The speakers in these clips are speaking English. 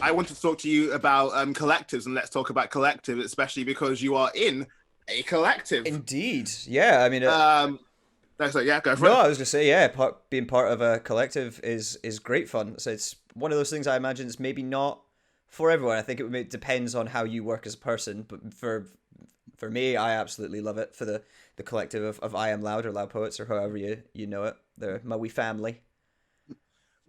I wanted to talk to you about collectives, and let's talk about collective, especially because you are in a collective. Indeed. Yeah, I mean, Um, so yeah, go for no, it. I was gonna say, yeah, being part of a collective is great fun. So it's one of those things I imagine it's maybe not for everyone. I think it depends on how you work as a person. But for me, I absolutely love it. For the collective of I Am Loud or Loud Poets or however you know it, they're my wee family.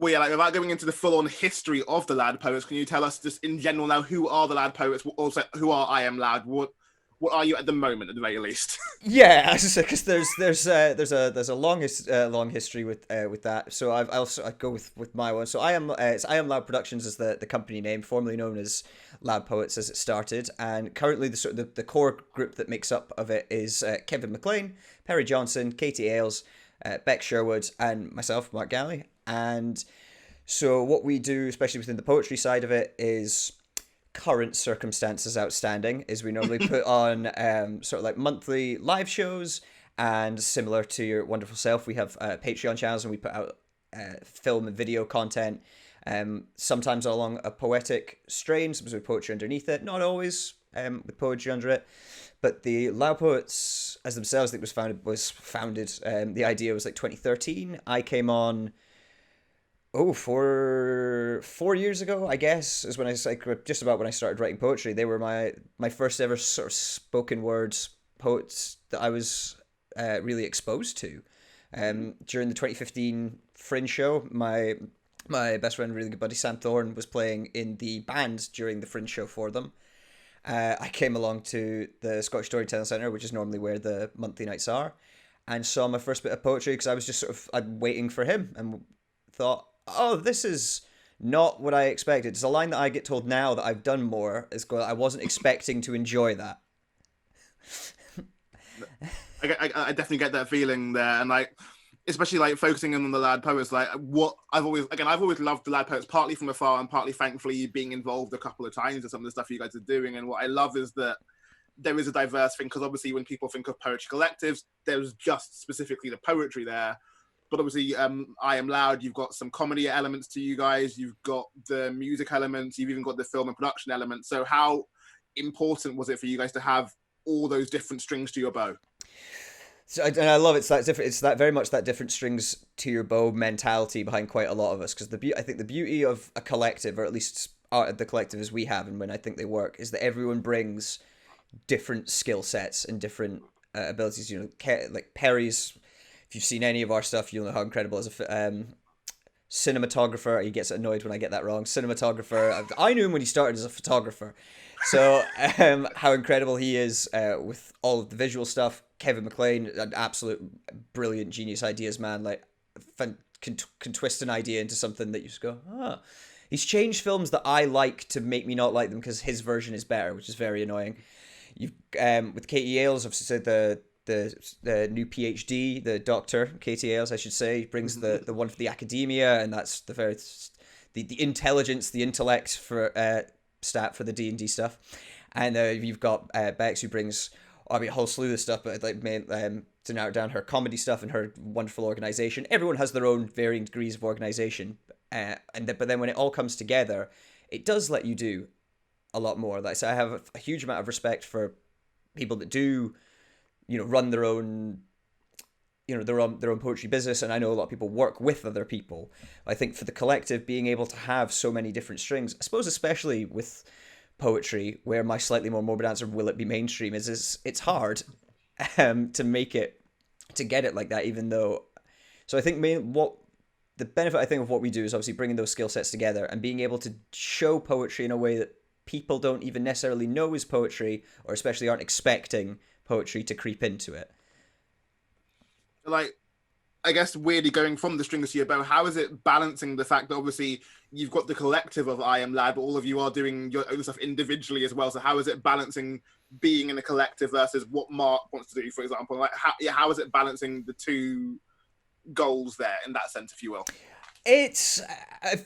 Well, yeah, like without going into the full-on history of the Lad Poets, can you tell us just in general now who are the Lad Poets? Also, who are I Am Loud? What are you at the moment, at the very least? Yeah, because there's a long history with that. So I go with my one. So it's I Am Loud Productions is the company name, formerly known as Lab Poets as it started, and currently the core group that makes up of it is Kevin McLean, Perry Johnson, Katie Ailes, Beck Sherwood, and myself, Mark Gallie. And so what we do, especially within the poetry side of it, is current circumstances outstanding is we normally put on sort of like monthly live shows, and similar to your wonderful self, we have Patreon channels and we put out film and video content, sometimes along a poetic strain, sometimes with poetry underneath it, not always with poetry under it. But the Lao Poets as themselves, I think was founded the idea was like 2013. I came on four years ago, I guess, is when like just about when I started writing poetry. They were my first ever sort of spoken word poets that I was really exposed to. During the 2015 Fringe show, my best friend, really good buddy Sam Thorne, was playing in the band during the Fringe show for them. I came along to the Scottish Storytelling Centre, which is normally where the monthly nights are, and saw my first bit of poetry because I was just sort of I'm waiting for him and thought, oh, this is not what I expected. It's a line that I get told now that I've done more. I wasn't expecting to enjoy that. I definitely get that feeling there, and like especially like focusing in on the Lad Poets. Like what I've always loved the Lad Poets, partly from afar and partly thankfully being involved a couple of times in some of the stuff you guys are doing. And what I love is that there is a diverse thing, because obviously when people think of poetry collectives, there's just specifically the poetry there. But obviously, I Am Loud, you've got some comedy elements to you guys, you've got the music elements, you've even got the film and production elements. So how important was it for you guys to have all those different strings to your bow? So, and I love it's that different. It's that very much that different strings to your bow mentality behind quite a lot of us. Because I think the beauty of a collective, or at least the collective as we have, and when I think they work, is that everyone brings different skill sets and different abilities. You know, like Perry's. If you've seen any of our stuff, you'll know how incredible as a cinematographer. He gets annoyed when I get that wrong. Cinematographer. I knew him when he started as a photographer. So how incredible he is with all of the visual stuff. Kevin McLean, an absolute brilliant genius ideas man. Like can twist an idea into something that you just go, ah. He's changed films that I like to make me not like them because his version is better, which is very annoying. You with Katie Ailes, I've said the new PhD, the doctor Katie Ailes, I should say, brings the one for the academia, and that's the intelligence, the intellect for stat for the D&D stuff. And you've got Bex, who brings I mean a whole slew of stuff, but like to narrow it down, her comedy stuff and her wonderful organization. Everyone has their own varying degrees of organization, but then when it all comes together, it does let you do a lot more. Like, so I have a huge amount of respect for people that do, run their own, their own poetry business. And I know a lot of people work with other people. I think for the collective, being able to have so many different strings, I suppose, especially with poetry, where my slightly more morbid answer, will it be mainstream, is it's hard to get it like that, even though. So I think what the benefit I think of what we do is obviously bringing those skill sets together and being able to show poetry in a way that people don't even necessarily know is poetry, or especially aren't expecting poetry to creep into it. Like, I guess weirdly going from the strings to your bow, how is it balancing the fact that obviously you've got the collective of I Am Lad, but all of you are doing your own stuff individually as well? So how is it balancing being in a collective versus what Mark wants to do, for example? Like, how is it balancing the two goals there in that sense, if you will? It's,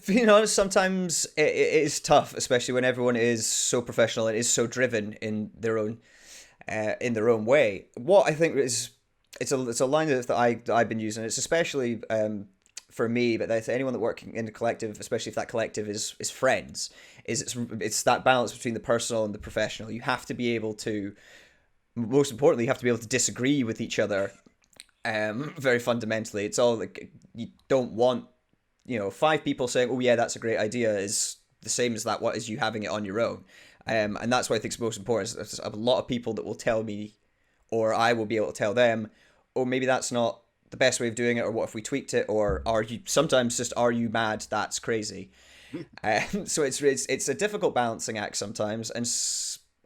being honest, sometimes it is tough, especially when everyone is so professional and is so driven in their own way. What I think is it's a line that I've been using. It's especially for me, but that's anyone that working in the collective, especially if that collective is friends, is it's that balance between the personal and the professional. You have to be able to, most importantly, you have to be able to disagree with each other. Very fundamentally, it's all like, you don't want, 5 people saying, "Oh yeah, that's a great idea," is the same as that. What is you having it on your own? And that's what I think is most important. Is a lot of people that will tell me, or I will be able to tell them, "Oh, maybe that's not the best way of doing it," or "What if we tweaked it?" Or "Are you sometimes just, are you mad? That's crazy." So it's a difficult balancing act sometimes, and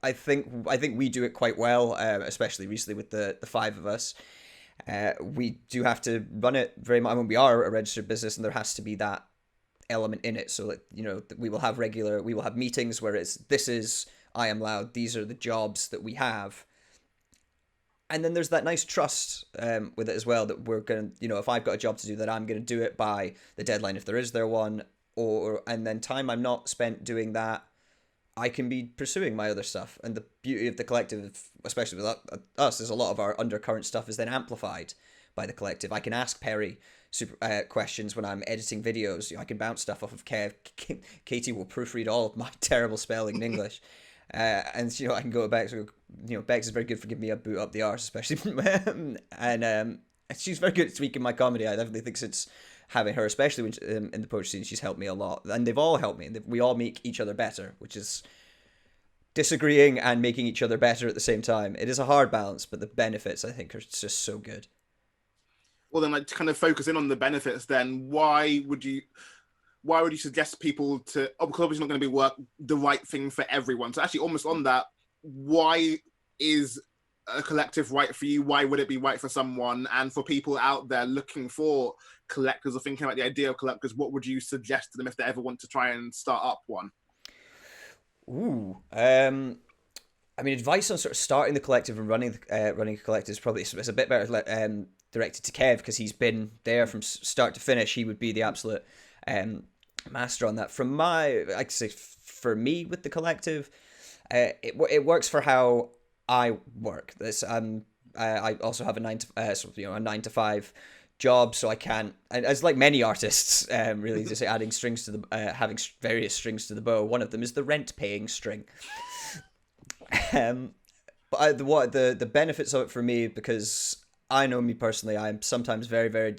I think we do it quite well, especially recently with the 5 of us. We do have to run it very much. I mean, we are a registered business, and there has to be that element in it. So that we will have meetings where this is I Am Loud. These are the jobs that we have. And then there's that nice trust with it as well, that we're going to, if I've got a job to do, that I'm going to do it by the deadline, if there is one, and then time I'm not spent doing that, I can be pursuing my other stuff. And the beauty of the collective, especially with us, is a lot of our undercurrent stuff is then amplified by the collective. I can ask Perry questions when I'm editing videos. I can bounce stuff off of Kev. Katie will proofread all of my terrible spelling in English. And I can go to Bex. Bex is very good for giving me a boot up the arse, especially, and she's very good at tweaking my comedy. I definitely think since having her, especially when in the poetry scene, she's helped me a lot, and they've all helped me. And we all make each other better, which is disagreeing and making each other better at the same time. It is a hard balance, but the benefits, I think, are just so good. Well, then, to kind of focus in on the benefits, then why would you suggest people to? Oh, because obviously not going to be the right thing for everyone. So actually, almost on that, why is a collective right for you? Why would it be right for someone? And for people out there looking for collectors or thinking about the idea of collectors, what would you suggest to them if they ever want to try and start up one? Ooh, I mean, advice on sort of starting the collective and running a collective is probably it's a bit better directed to Kev, because he's been there from start to finish. He would be the absolute master on that. From I'd say for me with the collective, it works for how I work. I also have a 9 to 5 job, so I can't, as like many artists, really just adding strings to the having various strings to the bow. One of them is the rent paying string. But the benefits of it for me, because I know me personally, I'm sometimes very, very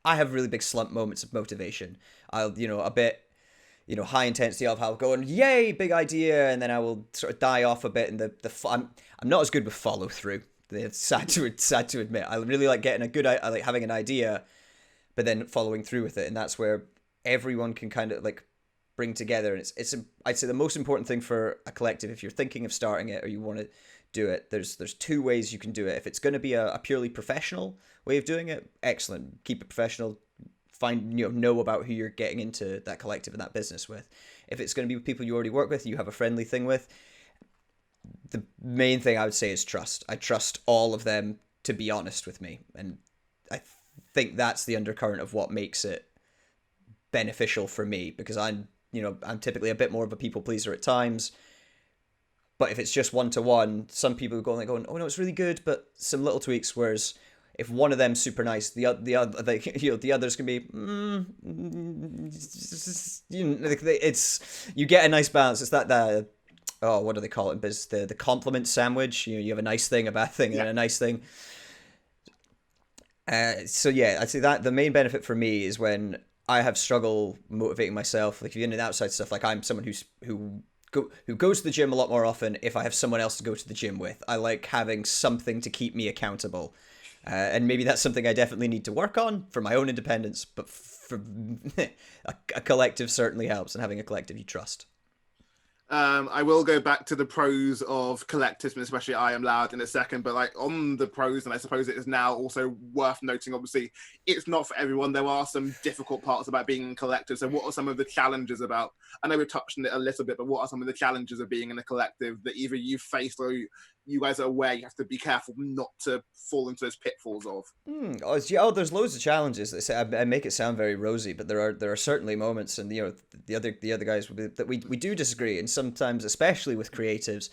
I have really big slump moments of motivation. I'll a bit high intensity of how going, yay, big idea, and then I will sort of die off a bit, and I'm not as good with follow through. It's sad to admit. I really like I like having an idea, but then following through with it, and that's where everyone can kind of like bring together. And I'd say the most important thing for a collective, if you're thinking of starting it or you want to do it, there's 2 ways you can do it. If it's going to be a purely professional way of doing it, excellent. Keep it professional. Find know about who you're getting into that collective and that business with. If it's going to be with people you already work with, you have a friendly thing with, the main thing I would say is trust. I trust all of them to be honest with me, and I think that's the undercurrent of what makes it beneficial for me, because I'm typically a bit more of a people pleaser at times. But if it's just 1-to-1, some people go going, oh no, it's really good, but some little tweaks. Whereas if one of them's super nice, the others can be, you get a nice balance. It's that what do they call it? The compliment sandwich. You have a nice thing, a bad thing, and a nice thing. So yeah, I'd say that the main benefit for me is when I have struggle motivating myself. Like if you're into the outside stuff, like I'm someone who goes to the gym a lot more often if I have someone else to go to the gym with. I like having something to keep me accountable. And maybe that's something I definitely need to work on for my own independence, but for a collective certainly helps, and having a collective you trust. I will go back to the pros of collectivism, especially I Am Loud, in a second. But like on the pros, and I suppose it is now also worth noting, obviously, it's not for everyone. There are some difficult parts about being in collective. So what are some of the challenges about? I know we've touched on it a little bit, but what are some of the challenges of being in a collective that either you've faced or you guys are aware you have to be careful not to fall into those pitfalls of? There's loads of challenges. I make it sound very rosy, but there are certainly moments, and the other guys that we do disagree, and sometimes, especially with creatives,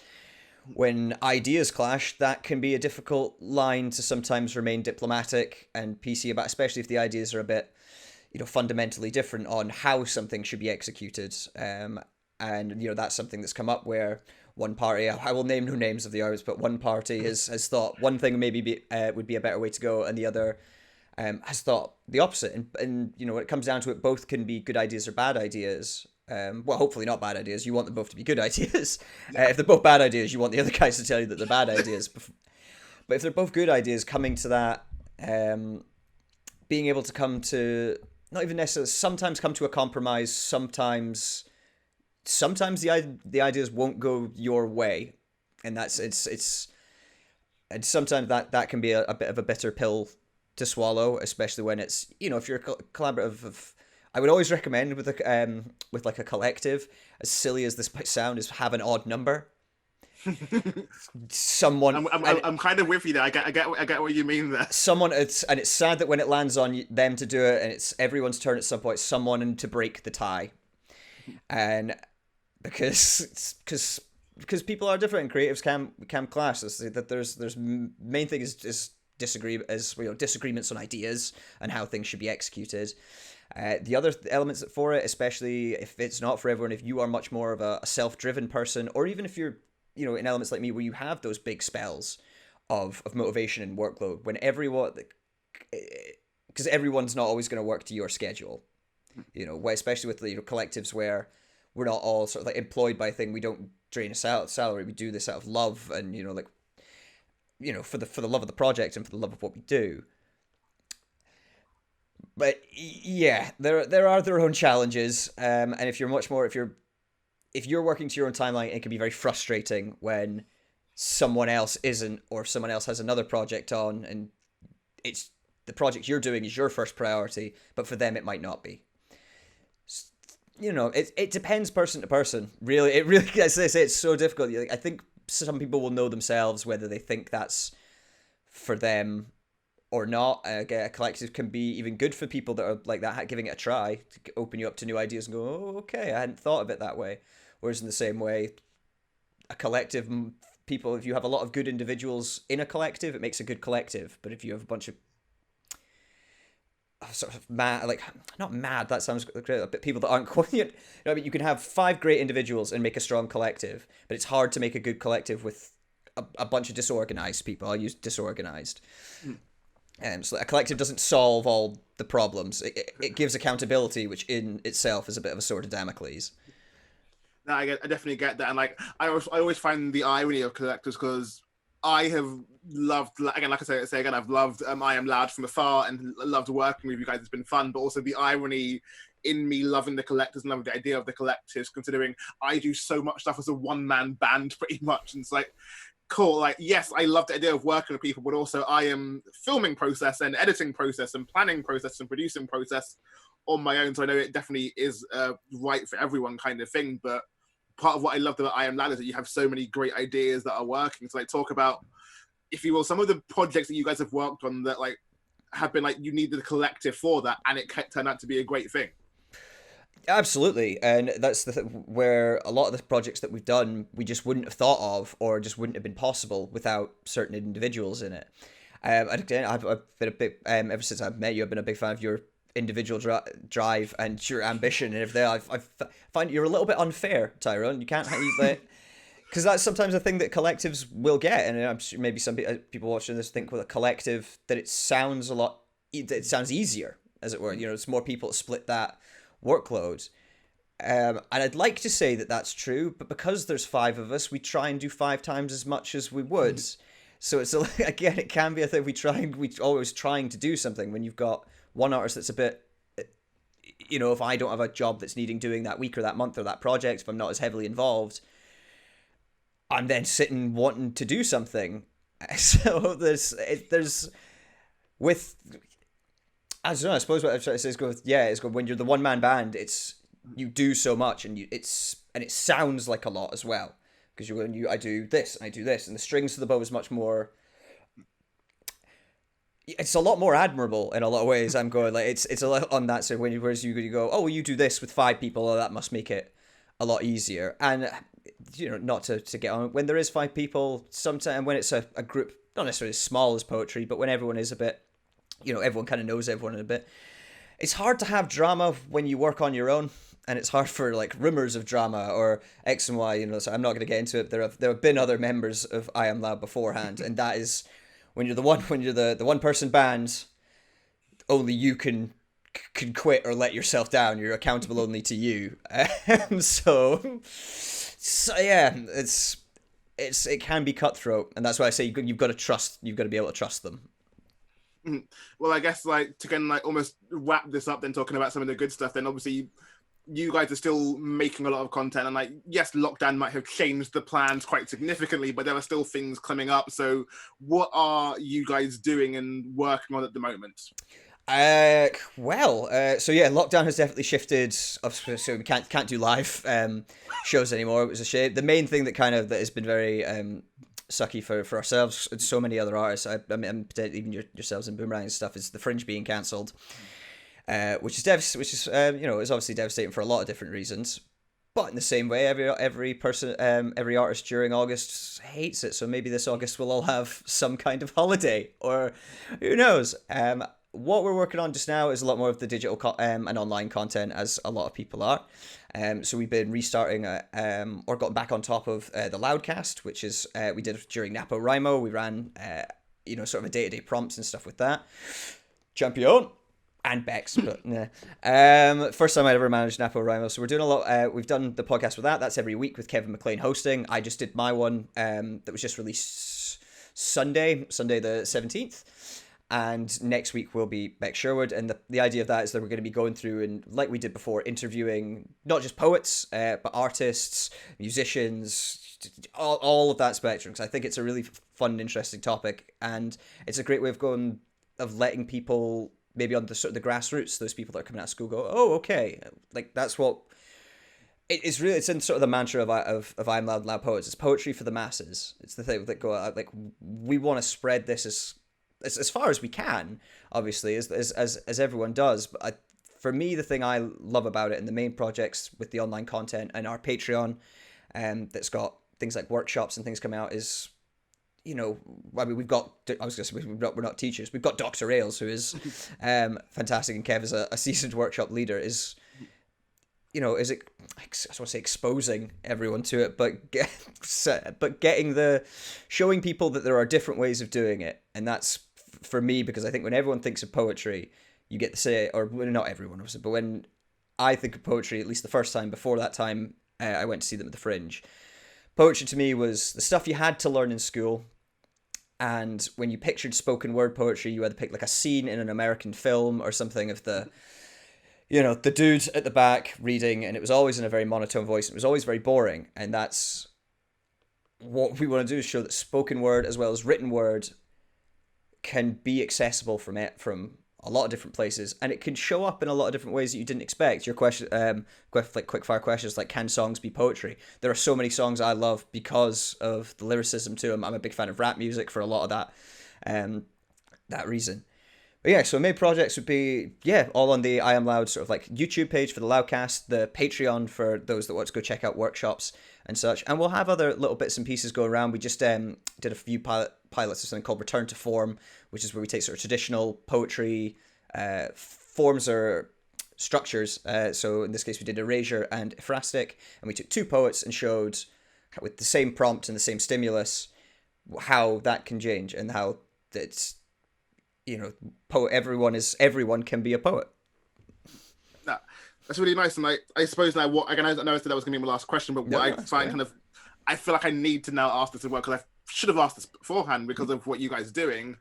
when ideas clash, that can be a difficult line to sometimes remain diplomatic and PC about, especially if the ideas are a bit fundamentally different on how something should be executed. And that's something that's come up where one party, I will name no names of the artists, but one party has thought one thing maybe would be a better way to go, and the other has thought the opposite. And when it comes down to it, both can be good ideas or bad ideas. Well, hopefully not bad ideas. You want them both to be good ideas. If they're both bad ideas, you want the other guys to tell you that they're bad ideas. But if they're both good ideas, coming to that, being able to come to, not even necessarily, sometimes come to a compromise, sometimes the ideas won't go your way, and and sometimes that can be a bit of a bitter pill to swallow, especially when it's, if you're a collaborative. I would always recommend with like a collective, as silly as this might sound, is have an odd number. Someone, I'm kind of with you there. I get what you mean there. It's sad that when it lands on them to do it, and it's everyone's turn at some point, someone to break the tie, and because people are different and creatives can clash. That there's main thing is disagreements on ideas and how things should be executed. The other elements for it, especially if it's not for everyone, if you are much more of a self-driven person, or even if you're in elements like me where you have those big spells of motivation and workload, when because everyone's not always going to work to your schedule, especially with the collectives where we're not all sort of like employed by a thing. We don't drain a salary. We do this out of love and for the love of the project and for the love of what we do. But yeah, there are their own challenges, and if you're working to your own timeline, it can be very frustrating when someone else isn't, or if someone else has another project on, and it's the project you're doing is your first priority, but for them it might not be. It depends person to person. Really, as I say, it's so difficult. I think some people will know themselves whether they think that's for them or not. A collective can be even good for people that are like that, giving it a try to open you up to new ideas and go, oh, okay, I hadn't thought of it that way. Whereas in the same way, a collective, people, if you have a lot of good individuals in a collective, it makes a good collective. But if you have a bunch of sort of mad, not mad, that sounds great, but people that aren't quite, you can have 5 great individuals and make a strong collective, but it's hard to make a good collective with a bunch of disorganized people. I'll use disorganized. So a collective doesn't solve all the problems. It gives accountability, which in itself is a bit of a sword of Damocles. No, I definitely get that, and I always find the irony of collectors, because I have loved, again, like I say again, I've loved I Am Loud from afar and loved working with you guys. It's been fun, but also the irony in me loving the collectors and loving the idea of the collectives, considering I do so much stuff as a one-man band pretty much, and it's cool. Yes, I love the idea of working with people, but also I am filming process and editing process and planning process and producing process on my own. So I know it definitely is right for everyone kind of thing, but part of what I loved about I Am Loud is that you have so many great ideas that are working. So talk about, if you will, some of the projects that you guys have worked on that have been you needed a collective for that, and it turned out to be a great thing. Absolutely, and that's where a lot of the projects that we've done, we just wouldn't have thought of, or just wouldn't have been possible without certain individuals in it. I've been a big, ever since I've met you, I've been a big fan of your individual drive and your ambition and everything. I find you're a little bit unfair, Tyrone. You can't, because that's sometimes a thing that collectives will get, and I'm sure maybe some people watching this think with a collective that it sounds easier, as it were. It's more people to split that workload, and I'd like to say that that's true, but because there's 5 of us, we try and do 5 times as much as we would. So it's again, it can be a thing. We always trying to do something when you've got one artist that's a bit, if I don't have a job that's needing doing that week or that month or that project, if I'm not as heavily involved, I'm then sitting wanting to do something. So there's with, I don't know, I suppose what I'm trying to say is when you're the one-man band, you do so much, and it sounds like a lot as well, because I do this, and I do this, and the strings to the bow is much more. It's a lot more admirable in a lot of ways. I'm going it's a lot on that. So whereas you go, oh, well, you do this with 5 people, that must make it a lot easier. And not to get on, when there is 5 people, sometimes when it's a group, not necessarily as small as poetry, but when everyone is a bit, everyone kind of knows everyone a bit. It's hard to have drama when you work on your own. and it's hard for like rumors of drama or X and Y, you know. So I'm not going to get into it. There have been other members of I Am Lab beforehand, and that is when you're the one person band, only you can quit or let yourself down. You're accountable only to you. So yeah, it can be cutthroat, and that's why I say you've got to trust. You've got to be able to trust them. Well, I guess like to kind of like almost wrap this up, then talking about some of the good stuff. Then obviously, you guys are still making a lot of content, and like yes, lockdown might have changed the plans quite significantly, but there are still things coming up. So, what are you guys doing and working on at the moment? So yeah, lockdown has definitely shifted. So we can't do live shows anymore. It was a shame. The main thing that has been very sucky for ourselves and so many other artists. I mean, even yourselves and Boomerang and stuff, is the Fringe being cancelled, which is is obviously devastating for a lot of different reasons. But in the same way, every person, every artist during August hates it. So maybe this August we'll all have some kind of holiday, or who knows. What we're working on just now is a lot more of the digital and online content, as a lot of people are. So we've been restarting or gotten back on top of the Loudcast, which is we did during NaPoWriMo. We ran sort of a day-to-day prompts and stuff with that. Champion and Bex, but nah. First time I'd ever managed NaPoWriMo, so we're doing a lot. We've done the podcast with that. That's every week with Kevin McLean hosting. I just did my one that was just released Sunday the 17th. And next week will be Beck Sherwood, and the idea of that is that we're going to be going through and, like we did before, interviewing not just poets, but artists, musicians, all of that spectrum. Because I think it's a really fun and interesting topic, and it's a great way of letting people maybe on the sort of the grassroots, those people that are coming out of school, go, oh, okay, like that's what it's really. It's in sort of the mantra of I'm Lab Poets. It's poetry for the masses. It's the thing that go out, like we want to spread this as far as we can, obviously, as everyone does. But for me, the thing I love about it, and the main projects with the online content and our Patreon, that's got things like workshops and things coming out, is, I mean, we've got. I was going to say we're not teachers. We've got Dr. Ailes, who is fantastic, and Kev is a seasoned workshop leader. I just want to say exposing everyone to it, but showing people that there are different ways of doing it, and that's for me, because I think when everyone thinks of poetry, you get to say, or not everyone obviously, but when I think of poetry, at least the first time, before that time, I went to see them at the Fringe. Poetry to me was the stuff you had to learn in school, and when you pictured spoken word poetry, you had to pick like a scene in an American film or something of the dude at the back reading, and it was always in a very monotone voice. It was always very boring, and that's what we want to do, is show that spoken word as well as written word can be accessible from a lot of different places, and it can show up in a lot of different ways that you didn't expect. Your question, like quick fire questions, like can songs be poetry? There are so many songs I love because of the lyricism to them. I'm a big fan of rap music for a lot of that reason. But yeah, so main projects would be, all on the I Am Loud sort of like YouTube page for the Loudcast, the Patreon for those that want to go check out workshops and such. And we'll have other little bits and pieces go around. We just did a few pilots of something called Return to Form, which is where we take sort of traditional poetry forms or structures. So in this case, we did Erasure and Ephrastic, and we took two poets and showed, with the same prompt and the same stimulus, how that can change, and how it's, everyone can be a poet. No, that's really nice. And I suppose now I know that was going to be my last question, but I feel like I need to now ask this as well, because I should have asked this beforehand because of what you guys are doing.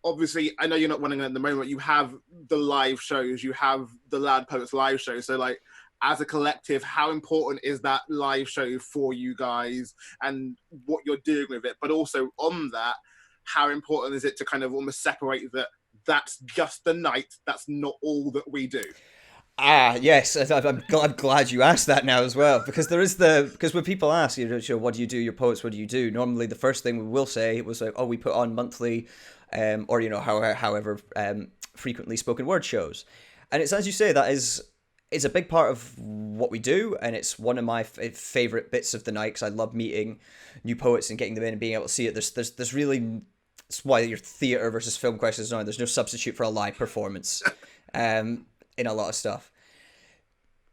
Obviously, I know you're not running it at the moment. You have the live shows, you have the Lablab Poets live show. So like, as a collective, how important is that live show for you guys and what you're doing with it? But also on that, how important is it to kind of almost separate that's just the night, that's not all that we do? Yes, I'm glad you asked that now as well, because because when people ask, what do you do, your poets, what do you do? Normally the first thing we will say was like, we put on monthly, or however frequently spoken word shows. And it's, as you say, it's a big part of what we do, and it's one of my favorite bits of the night, because I love meeting new poets and getting them in and being able to see it. There's really, it's why your theatre versus film questions there's no substitute for a live performance in a lot of stuff.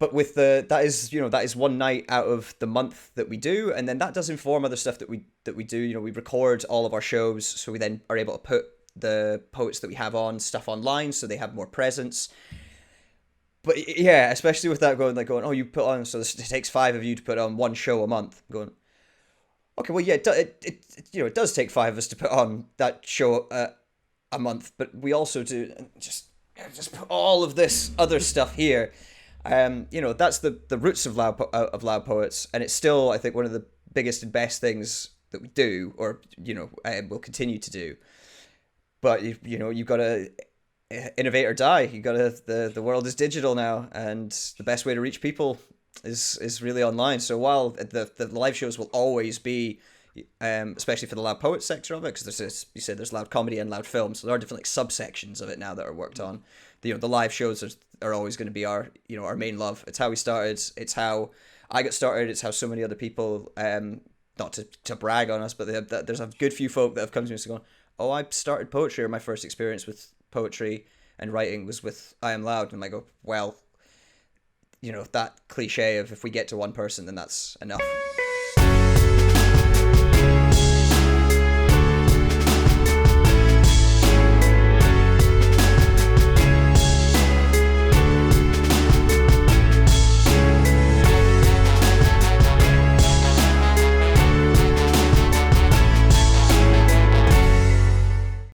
but with that is one night out of the month that we do, and then that does inform other stuff that we do. You know, we record all of our shows, so we then are able to put the poets that we have on stuff online, so they have more presence. But yeah, especially with that going, oh, you put on, so it takes 5 of you to put on one show a month. I'm going, okay, well, yeah, it does take 5 of us to put on that show a month, but we also do just put all of this other stuff here. That's the roots of Loud Poets, and it's still, I think, one of the biggest and best things that we do, or will continue to do. But you've got to innovate or die. You got to. The world is digital now, and the best way to reach people is really online. So while the live shows will always be, especially for the Loud Poets sector of it, because there's loud comedy and loud film, so there are different subsections of it now that are worked on. The live shows are always going to be our main love. It's how we started. It's how I got started. It's how so many other people, not to brag on us, but there's a good few folk that have come to me and going, oh, I started poetry, or my first experience with poetry and writing was with I Am Loud. And I go, well, that cliche of if we get to one person, then that's enough.